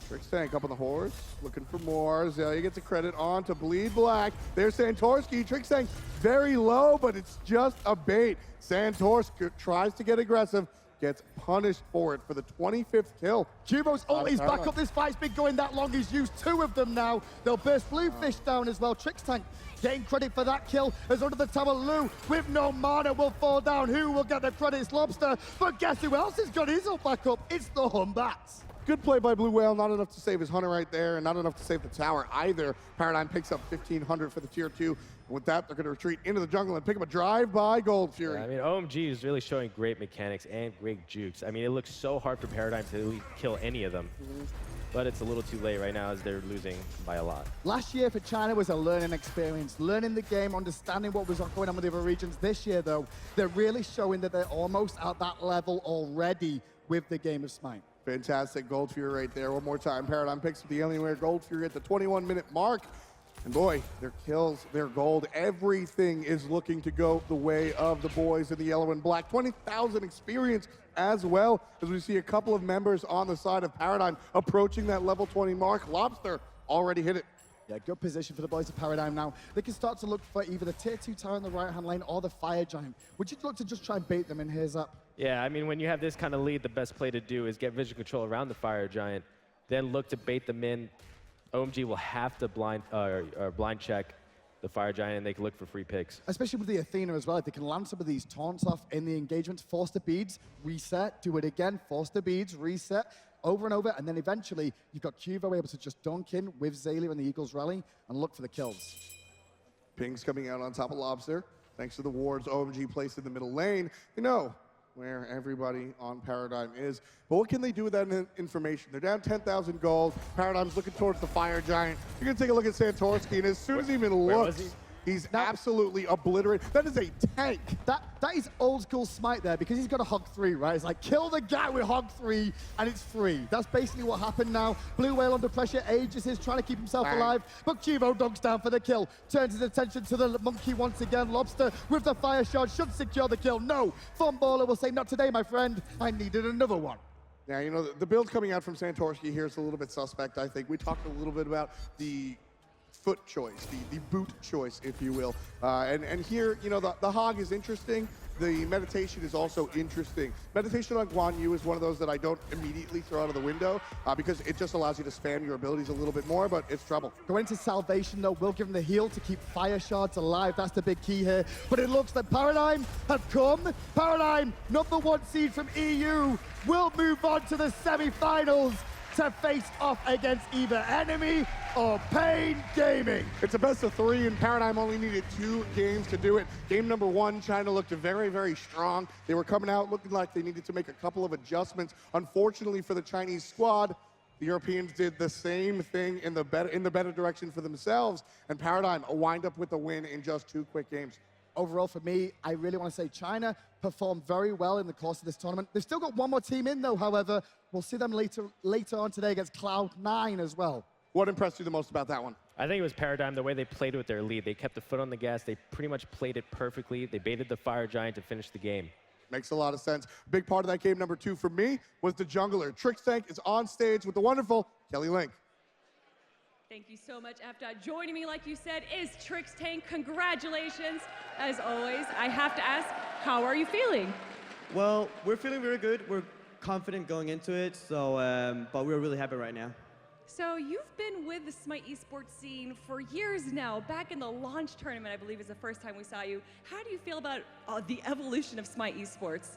Trixtank up on the horse, looking for more. Xaliea gets a credit on to Bleed Black. There's Santorski. Trixtank very low, but it's just a bait. Santorski tries to get aggressive, gets punished for it for the 25th kill. Qvo's ult is back up. This fight's been going that long. He's used 2 of them now. They'll burst Bluefish down as well. Trixtank getting credit for that kill as under the tower. Lou with no mana will fall down. Who will get the credit? It's Lawbster. But guess who else has got his ult back up? It's the Batz. Good play by BlueWhale, not enough to save his hunter right there, and not enough to save the tower either. Paradigm picks up 1,500 for the tier 2. With that, they're going to retreat into the jungle and pick up a drive by Gold Fury. Yeah, I mean, OMG is really showing great mechanics and great jukes. I mean, it looks so hard for Paradigm to really kill any of them. But it's a little too late right now as they're losing by a lot. Last year for China was a learning experience, learning the game, understanding what was going on with the other regions. This year, though, they're really showing that they're almost at that level already with the game of Smite. Fantastic Gold Fury right there. One more time, Paradigm picks up the Alienware Gold Fury at the 21-minute mark. And boy, their kills, their gold, everything is looking to go the way of the boys in the yellow and black. 20,000 experience as well, as we see a couple of members on the side of Paradigm approaching that level 20 mark. Lawbster already hit it. Yeah, good position for the boys of Paradigm now. They can start to look for either the tier 2 tower in the right-hand lane or the Fire Giant. Would you look to just try and bait them in here's up? Yeah, I mean, when you have this kind of lead, the best play to do is get vision control around the Fire Giant, then look to bait them in. OMG will have to blind check the Fire Giant, and they can look for free picks. Especially with the Athena as well. If they can land some of these taunts off in the engagement, force the beads, reset, do it again, force the beads, reset, over and over, and then eventually you've got Qvo able to just dunk in with Xaliea and the Eagles rally and look for the kills. Pings coming out on top of Lawbster. Thanks to the wards OMG placed in the middle lane. You know where everybody on Paradigm is. But what can they do with that information? They're down 10,000 gold. Paradigm's looking towards the Fire Giant. You're going to take a look at Santorski, and as soon as he even looks, he's absolutely obliterated. That is a tank. That is old school Smite there, because he's got a hog 3, right? It's like, kill the guy with hog 3, and it's free. That's basically what happened now. BlueWhale under pressure, Aegis is trying to keep himself alive, but Qvo dunks down for the kill. Turns his attention to the monkey once again. Lawbster with the fire shot should secure the kill. No, Funballer will say, not today, my friend. I needed another one. Yeah, you know, the build coming out from Santorski here is a little bit suspect, I think. We talked a little bit about the foot choice, the boot choice, if you will. And here, you know, the hog is interesting. The meditation is also interesting. Meditation on Guan Yu is one of those that I don't immediately throw out of the window because it just allows you to spam your abilities a little bit more, but it's trouble. Going to Salvation, though, will give him the heal to keep fire shards alive. That's the big key here. But it looks like Paradigm have come. Paradigm, #1 seed from EU, will move on to the semi-finals to face off against either Enemy or Pain Gaming. It's a best of 3, and Paradigm only needed 2 games to do it. Game number 1, China looked very, very strong. They were coming out looking like they needed to make a couple of adjustments. Unfortunately for the Chinese squad, the Europeans did the same thing in the better direction for themselves, and Paradigm wind up with the win in just 2 quick games. Overall, for me, I really want to say China performed very well in the course of this tournament. They've still got one more team in, though, however. We'll see them later on today against Cloud9 as well. What impressed you the most about that one? I think it was Paradigm, the way they played with their lead. They kept the foot on the gas. They pretty much played it perfectly. They baited the Fire Giant to finish the game. Makes a lot of sense. A big part of that game number 2 for me was the jungler. Trixtank is on stage with the wonderful Kelly Link. Thank you so much, FDOT. Joining me, like you said, is Trixtank. Congratulations. As always, I have to ask, how are you feeling? Well, we're feeling very good. We're confident going into it, so but we're really happy right now. So you've been with the Smite esports scene for years now. Back in the launch tournament, I believe, is the first time we saw you. How do you feel about the evolution of Smite esports?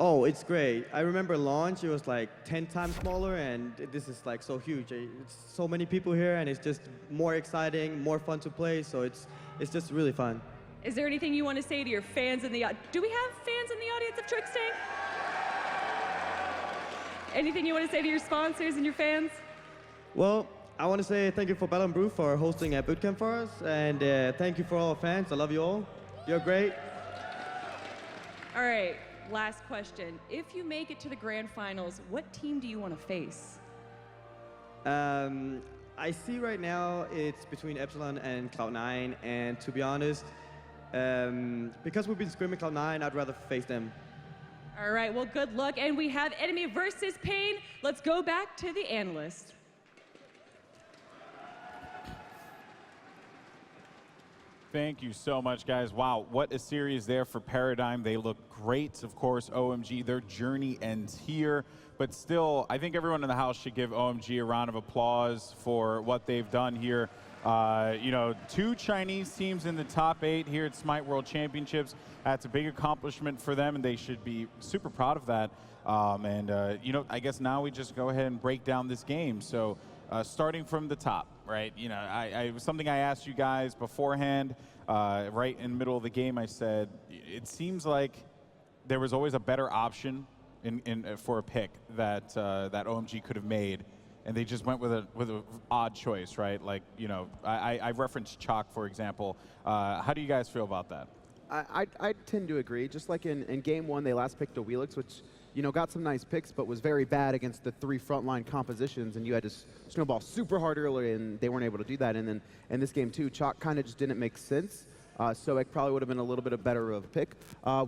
Oh, it's great. I remember launch, it was like 10 times smaller, and this is like so huge. It's so many people here, and it's just more exciting, more fun to play, so it's just really fun. Is there anything you want to say to your fans in the audience? Do we have fans in the audience of Trixtank? Anything you want to say to your sponsors and your fans? Well, I want to say thank you for Battle & Brew for hosting a bootcamp for us, and thank you for all our fans. I love you all. You're great. All right. last question. If you make it to the grand finals, what team do you want to face? I see right now it's between Epsilon and Cloud9, and to be honest, because we've been scrimming Cloud9, I'd rather face them. All right, well, good luck. And we have enemy versus Pain. Let's go back to the analyst. Thank you so much, guys. Wow, what a series there for Paradigm. They look great. Of course, OMG, their journey ends here. But still, I think everyone in the house should give OMG a round of applause for what they've done here. You know, 2 Chinese teams in the top 8 here at Smite World Championships. That's a big accomplishment for them, and they should be super proud of that. You know, I guess now we just go ahead and break down this game. So starting from the top, right? You know, it was something I asked you guys beforehand, right in the middle of the game. I said, it seems like there was always a better option for a pick that that OMG could have made, and they just went with a odd choice, right? Like, you know, I referenced Chaac, for example. How do you guys feel about that? I tend to agree. Just like in game 1, they last picked a Wheelix, which, you know, got some nice picks, but was very bad against the 3 frontline compositions, and you had to snowball super hard early, and they weren't able to do that. And then in this game too, Chaac kind of just didn't make sense. So it probably would have been a little bit better of a pick.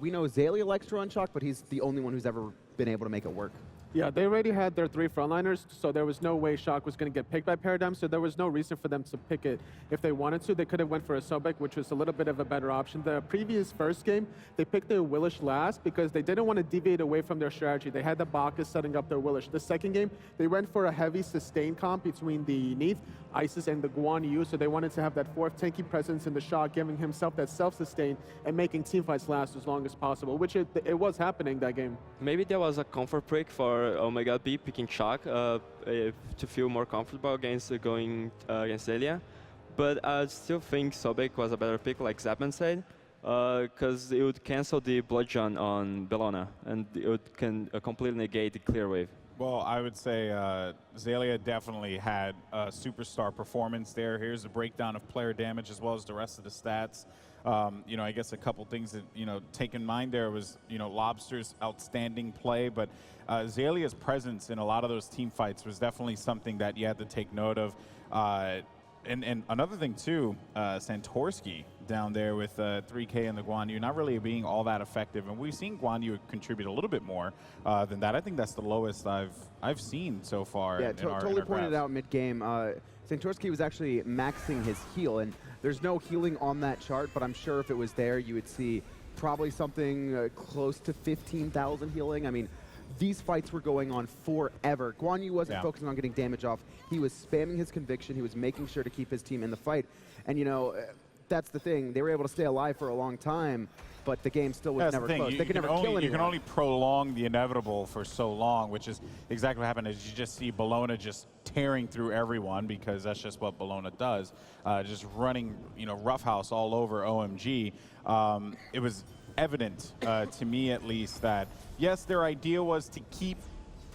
We know Xaliea likes to run Chaac, but he's the only one who's ever been able to make it work. Yeah, they already had their 3 frontliners, so there was no way Chaac was going to get picked by Paradigm, so there was no reason for them to pick it. If they wanted to, they could have went for a Sobek, which was a little bit of a better option. The previous first game, they picked their Willish last because they didn't want to deviate away from their strategy. They had the Bacchus setting up their Willish. The second game, they went for a heavy sustain comp between the Neith, Isis, and the Guan Yu, so they wanted to have that 4th tanky presence in the Chaac, giving himself that self-sustain and making teamfights last as long as possible, which it was happening that game. Maybe there was a comfort break for Omega B picking Chaac to feel more comfortable against going against Xaliea. But I still think Sobek was a better pick, like Zapman said, because it would cancel the Bludgeon on Bellona, and it can completely negate the clear wave. Well, I would say Xaliea definitely had a superstar performance there. Here's a breakdown of player damage as well as the rest of the stats. You know, I guess a couple things that, you know, take in mind there was, you know, Lawbster's outstanding play, but Xalia's presence in a lot of those team fights was definitely something that you had to take note of. And another thing too, Santorsky down there with 3K and the Guan Yu not really being all that effective, and we've seen Guan Yu contribute a little bit more than that. I think that's the lowest I've seen so far. Yeah, in our totally pointed out mid-game. Santorsky was actually maxing his heal, and there's no healing on that chart, but I'm sure if it was there, you would see probably something close to 15,000 healing. I mean, these fights were going on forever. Guan Yu wasn't focusing on getting damage off. He was spamming his conviction. He was making sure to keep his team in the fight. And, you know, that's the thing. They were able to stay alive for a long time, but the game still was never close. They could never kill anyone. You can only prolong the inevitable for so long, which is exactly what happened. As you just see Bellona just tearing through everyone, because that's just what Bellona does, just running, you know, roughhouse all over OMG. It was evident to me, at least, that yes, their idea was to keep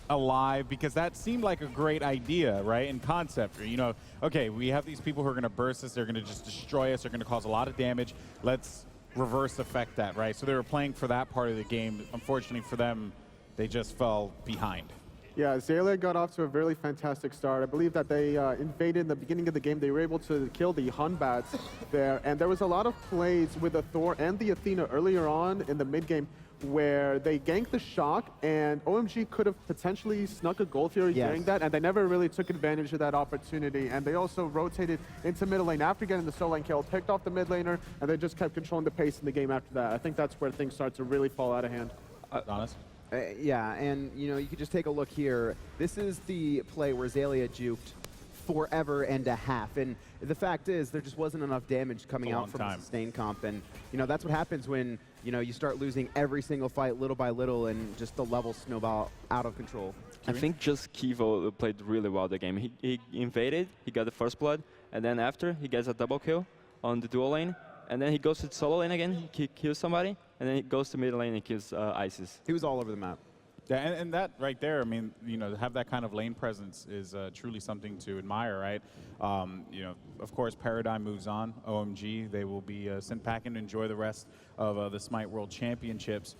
alive, because that seemed like a great idea, right, in concept. You know, okay, we have these people who are going to burst us, they're going to just destroy us, they're going to cause a lot of damage, let's reverse effect that, right? So they were playing for that part of the game. Unfortunately for them, they just fell behind. Yeah, Xaliea got off to a really fantastic start. I believe that they invaded in the beginning of the game. They were able to kill the Batz there, and there was a lot of plays with the Thor and the Athena earlier on in the mid-game where they ganked the Chaac, and OMG could have potentially snuck a Gold Fury during that, and they never really took advantage of that opportunity. And they also rotated into mid lane after getting the solo lane kill, picked off the mid laner, and they just kept controlling the pace in the game after that. I think that's where things start to really fall out of hand. Honest? Yeah, and you know, you could just take a look here. This is the play where Xaliea juked forever and a half, and the fact is there just wasn't enough damage coming out from the sustain comp, and you know, that's what happens when, you know, you start losing every single fight little by little, and just the levels snowball out of control. I think just Qvo played really well the game. He invaded, he got the first blood, and then after he gets a double kill on the dual lane, and then he goes to the solo lane again, he kills somebody, and then he goes to mid lane and kills Isis. He was all over the map. Yeah, and that right there, I mean, you know, to have that kind of lane presence is truly something to admire, right? You know, of course, Paradigm moves on. OMG, they will be sent back and enjoy the rest of the Smite World Championships.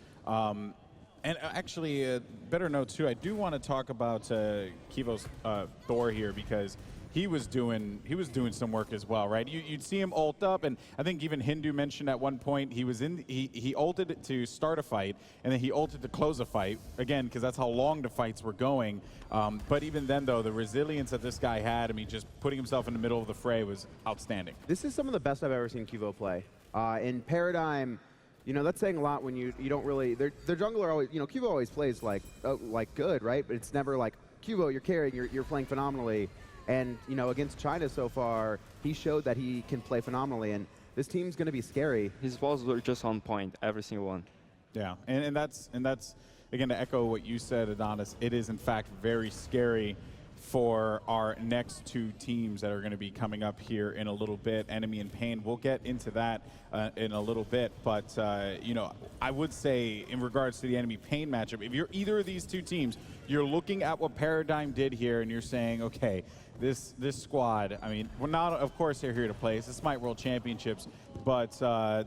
And actually, better note too, I do want to talk about Qvo's Thor here because he was doing some work as well, right? You'd see him ult up, and I think even Hindu mentioned at one point he ulted it to start a fight, and then he ulted to close a fight again because that's how long the fights were going. But even then, though, the resilience that this guy had, I mean, just putting himself in the middle of the fray was outstanding. This is some of the best I've ever seen Qvo play. In Paradigm, you know, that's saying a lot when you don't really, their jungler always, you know, Qvo always plays like good, right? But it's never like, Qvo, you're carrying, you're playing phenomenally. And, you know, against China so far, he showed that he can play phenomenally. And this team's going to be scary. His balls were just on point, every single one. Yeah, and that's again, to echo what you said, Adonis, it is in fact very scary for our next two teams that are going to be coming up here in a little bit, Enemy and Pain. We'll get into that in a little bit, but you know, I would say in regards to the Enemy Pain matchup, if you're either of these two teams, you're looking at what Paradigm did here and you're saying, okay, this squad, I mean, we're not, of course, they're here to play. It's the Smite World Championships, but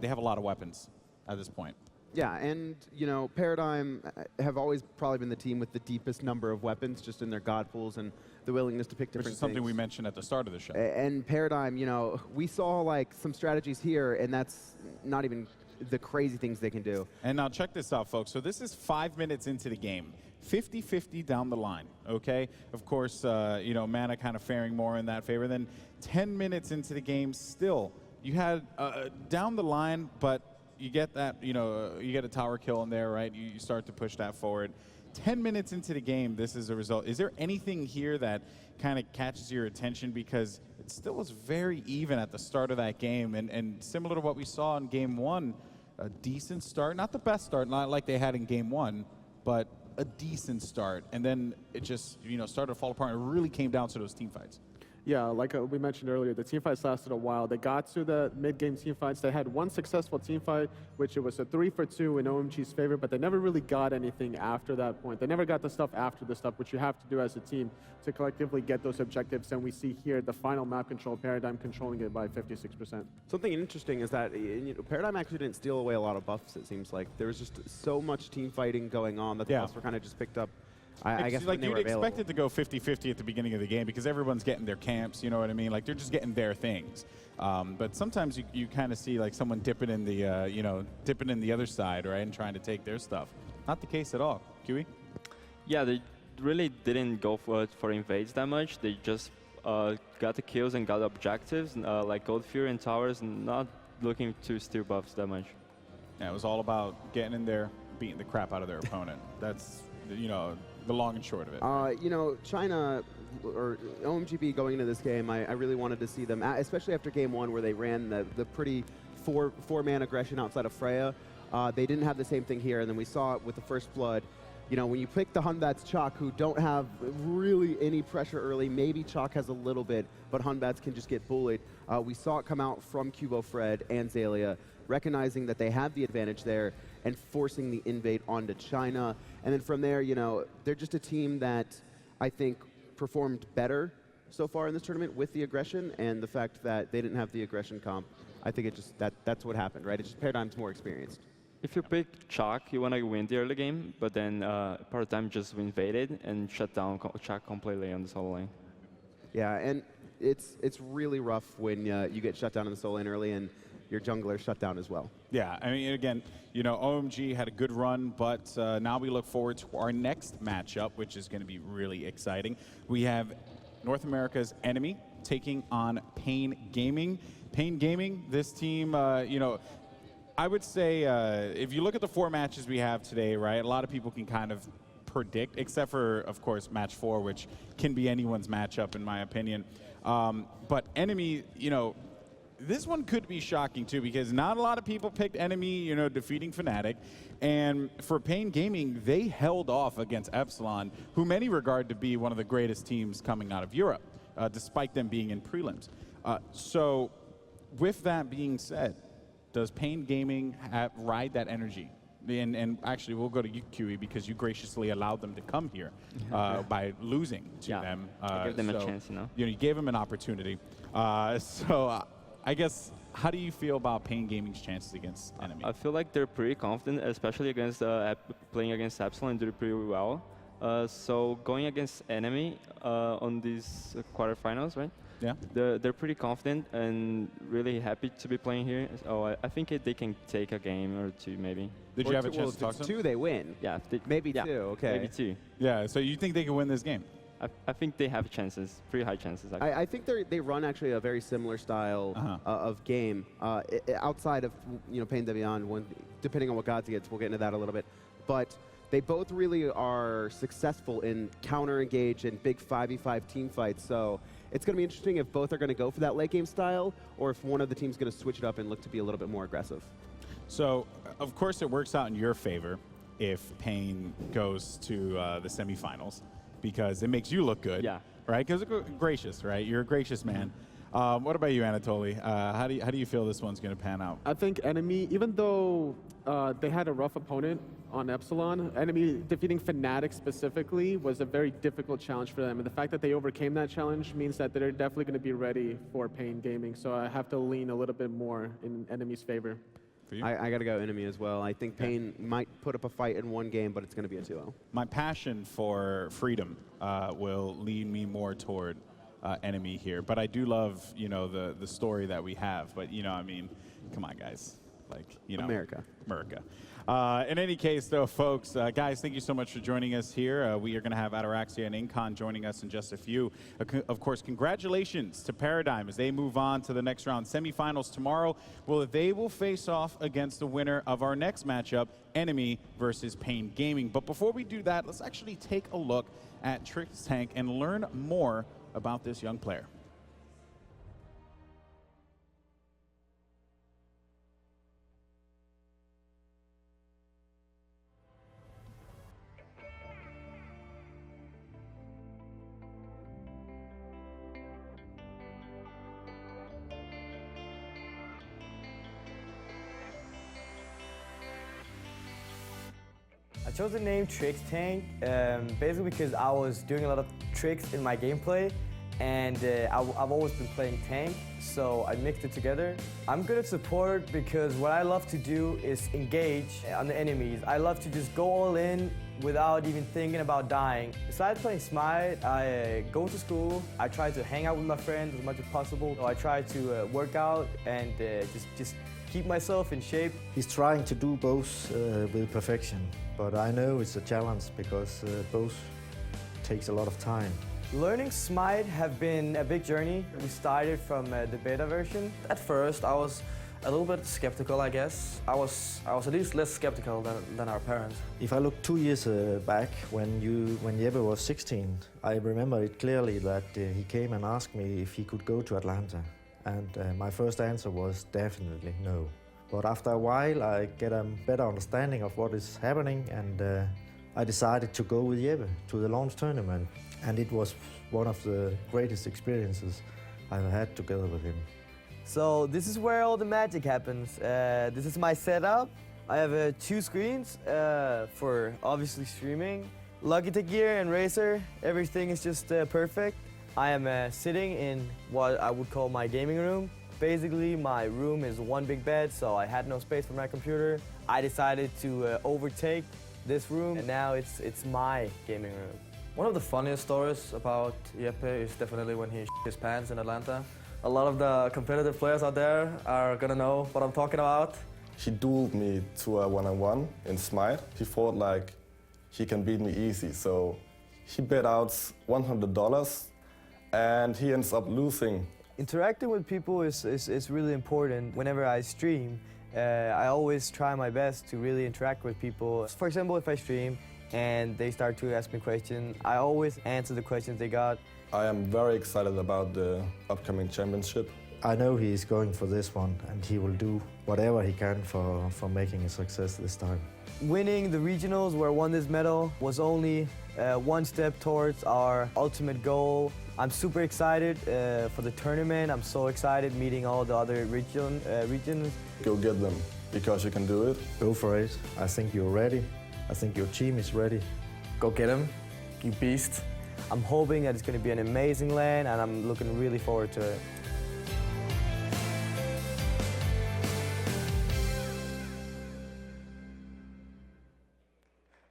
they have a lot of weapons at this point. Yeah, and, you know, Paradigm have always probably been the team with the deepest number of weapons just in their god pools and the willingness to pick different things. Which is something we mentioned at the start of the show. And Paradigm, you know, we saw, like, some strategies here, and that's not even the crazy things they can do. And now check this out, folks. So this is 5 minutes into the game. 50-50 down the line, okay? Of course, you know, Mana kind of faring more in that favor. Then 10 minutes into the game, still, you had down the line, but you get that, you know, you get a tower kill in there, right? You start to push that forward. 10 minutes into the game, this is a result. Is there anything here that kind of catches your attention? Because it still was very even at the start of that game. And similar to what we saw in game one, a decent start. Not the best start, not like they had in game one, but a decent start. And then it just, you know, started to fall apart. It really came down to those team fights. Yeah, like we mentioned earlier, the team fights lasted a while. They got to the mid-game team fights. They had one successful team fight, which it was a 3-for-2 in OMG's favor, but they never really got anything after that point. They never got the stuff after the stuff, which you have to do as a team to collectively get those objectives. And we see here the final map control, Paradigm controlling it by 56%. Something interesting is that, you know, Paradigm actually didn't steal away a lot of buffs, it seems like. There was just so much team fighting going on that the buffs were kind of just picked up. I guess like you'd expect it to go 50-50 at the beginning of the game because everyone's getting their camps, you know what I mean? Like they're just getting their things. But sometimes you kind of see like someone dipping in the, you know, dipping in the other side, right, and trying to take their stuff. Not the case at all. Qe? Yeah, they really didn't go for invades that much. They just got the kills and got objectives, like Gold Fury and Towers, not looking to steal buffs that much. Yeah, it was all about getting in there, beating the crap out of their opponent. That's, you know, the long and short of it. You know, China, or OMG B going into this game, I really wanted to see them, especially after game one where they ran the pretty four-man aggression outside of Freya. They didn't have the same thing here, and then we saw it with the first blood. You know, when you pick the Hunbat's Chaac, who don't have really any pressure early, maybe Chaac has a little bit, but Hunbat's can just get bullied. We saw it come out from Qvofred and Xaliea, recognizing that they have the advantage there and forcing the invade onto China. And then from there, you know, they're just a team that I think performed better so far in this tournament with the aggression, and the fact that they didn't have the aggression comp. I think it just that's what happened, right? It's just Paradigm's more experienced. If you pick Chaac, you want to win the early game, but then Paradigm just invaded and shut down Chaac completely on the solo lane. Yeah, and it's really rough when you get shut down in the solo lane early and your jungler shut down as well. Yeah, I mean, again, you know, OMG had a good run, but now we look forward to our next matchup, which is going to be really exciting. We have North America's Enemy taking on Pain Gaming. Pain Gaming, this team, you know, I would say if you look at the 4 matches we have today, right, a lot of people can kind of predict, except for, of course, match 4, which can be anyone's matchup, in my opinion. But Enemy, you know, this one could be shocking, too, because not a lot of people picked Enemy, you know, defeating Fnatic. And for Pain Gaming, they held off against Epsilon, who many regard to be one of the greatest teams coming out of Europe, despite them being in prelims. So with that being said, does Pain Gaming ride that energy? And actually, we'll go to you, Qe, because you graciously allowed them to come here by losing to them. I gave them a chance, you know. You gave them an opportunity. So I guess How do you feel about Pain Gaming's chances against Enemy? I feel like they're pretty confident, especially against playing against Epsilon, and do pretty well. So going against Enemy on these quarterfinals, right? Yeah. They're pretty confident and really happy to be playing here. So I think they can take a game or two, maybe. Did you have a chance to talk to them? Two, they win. Yeah. Maybe two, okay. Maybe two. Yeah, so you think they can win this game? I think they have chances, pretty high chances. Actually. I think they run actually a very similar style of game outside of Pain Deviant. Depending on what Gods gets, we'll get into that a little bit. But they both really are successful in counter-engage and big 5v5 team fights. So it's going to be interesting if both are going to go for that late game style, or if one of the teams is going to switch it up and look to be a little bit more aggressive. So of course it works out in your favor if Pain goes to the semifinals, because it makes you look good, right? Because gracious, right? You're a gracious man. What about you, Anatoly? How do you feel this one's going to pan out? I think Enemy, even though they had a rough opponent on Epsilon, Enemy defeating Fnatic specifically was a very difficult challenge for them. And the fact that they overcame that challenge means that they're definitely going to be ready for Pain Gaming. So I have to lean a little bit more in Enemy's favor. I got to go Enemy as well. I think Pain might put up a fight in one game, but it's going to be a 2-0. My passion for freedom will lead me more toward Enemy here, but I do love the story that we have. But I mean, come on, guys, America. In any case, though, folks, guys, thank you so much for joining us here. We are going to have Ataraxia and Incon joining us in just a few. Of course, congratulations to Paradigm as they move on to the next round semifinals tomorrow. Well, they will face off against the winner of our next matchup, Enemy versus Pain Gaming. But before we do that, let's actually take a look at Trixtank and learn more about this young player. I chose the name Trixtank basically because I was doing a lot of tricks in my gameplay, and I've always been playing tank, so I mixed it together. I'm good at support because what I love to do is engage on the enemies. I love to just go all in without even thinking about dying. Besides playing Smite, I go to school, I try to hang out with my friends as much as possible. So I try to work out and just keep myself in shape. He's trying to do both with perfection, but I know it's a challenge because both takes a lot of time. Learning Smite have been a big journey. We started from the beta version. At first, I was a little bit skeptical, I guess. I was at least less skeptical than our parents. If I look 2 years back, when Jeppe was 16, I remember it clearly that he came and asked me if he could go to Atlanta. And my first answer was definitely no. But after a while, I get a better understanding of what is happening, and I decided to go with Jeppe to the launch tournament. And it was one of the greatest experiences I've had together with him. So this is where all the magic happens. This is my setup. I have 2 screens for obviously streaming. Logitech gear and Razer, everything is just perfect. I am sitting in what I would call my gaming room. Basically, my room is one big bed, so I had no space for my computer. I decided to overtake this room, and now it's my gaming room. One of the funniest stories about Jeppe is definitely when he his pants in Atlanta. A lot of the competitive players out there are gonna know what I'm talking about. He dueled me to a one-on-one in Smite. He thought like he can beat me easy, so he bet out $100 and he ends up losing. Interacting with people is really important. Whenever I stream, I always try my best to really interact with people. For example, if I stream and they start to ask me questions, I always answer the questions they got. I am very excited about the upcoming championship. I know he's going for this one, and he will do whatever he can for making a success this time. Winning the regionals where I won this medal was only one step towards our ultimate goal. I'm super excited for the tournament. I'm so excited meeting all the other regions. Go get them, because you can do it. Go for it. I think you're ready. I think your team is ready. Go get him, you beast. I'm hoping that it's going to be an amazing LAN, and I'm looking really forward to it.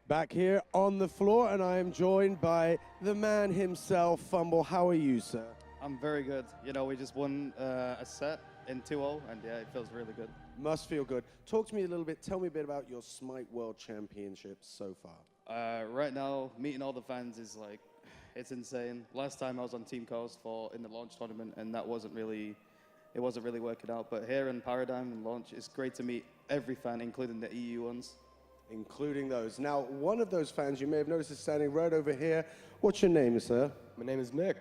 Back here on the floor, and I am joined by the man himself, Fumble. How are you, sir? I'm very good. You know, we just won a set in 2-0, and yeah, it feels really good. Must feel good. Talk to me a little bit. Tell me a bit about your Smite World Championships so far. Right now, meeting all the fans is like, it's insane. Last time I was on Team Coast in the launch tournament, and that wasn't really working out. But here in Paradigm and launch, it's great to meet every fan, including the EU ones. Including those. Now, one of those fans you may have noticed is standing right over here. What's your name, sir? My name is Mick.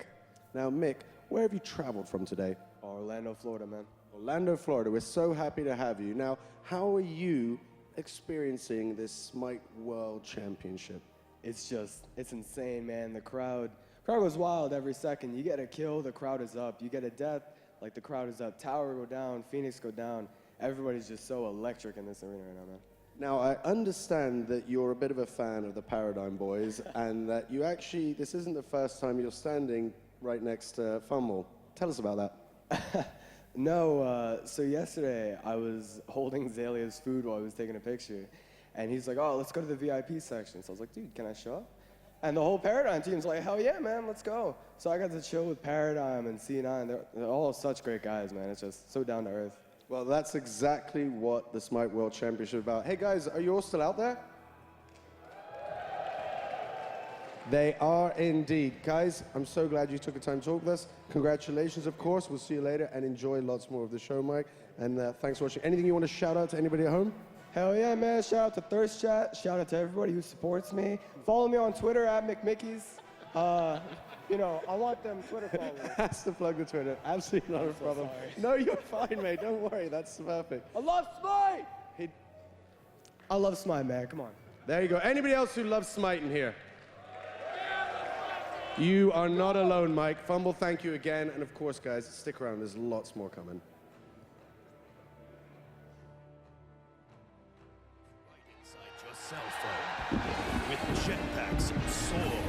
Now, Mick, where have you traveled from today? Orlando, Florida, man. Orlando, Florida. We're so happy to have you. Now, how are you experiencing this Smite World Championship? It's insane, man. The crowd goes wild every second. You get a kill, the crowd is up. You get a death, like the crowd is up. Tower go down, Phoenix go down. Everybody's just so electric in this arena right now, man. Now, I understand that you're a bit of a fan of the Paradigm Boys, and that you actually, this isn't the first time you're standing right next to Fumble. Tell us about that. No, so yesterday I was holding Xalia's food while I was taking a picture, and he's like, oh, let's go to the VIP section. So I was like, dude, can I show up? And the whole Paradigm team's like, hell yeah, man, let's go. So I got to chill with Paradigm and C9. They're all such great guys, man. It's just so down to earth. Well, that's exactly what the Smite World Championship is about. Hey, guys, are you all still out there? They are indeed. Guys, I'm so glad you took the time to talk with us. Congratulations, of course. We'll see you later, and enjoy lots more of the show, Mike. And thanks for watching. Anything you want to shout out to anybody at home? Hell yeah, man. Shout out to Thirst Chat. Shout out to everybody who supports me. Follow me on Twitter @McMickeys. You know, I want them Twitter followers. Has to plug the Twitter. Absolutely not a problem. No, you're fine, mate. Don't worry. That's perfect. I love Smite! I love Smite, man. Come on. There you go. Anybody else who loves Smite in here? You are not alone, Mike. Fumble, thank you again. And of course, guys, stick around. There's lots more coming. Right inside your cell phone with jetpacks, soar.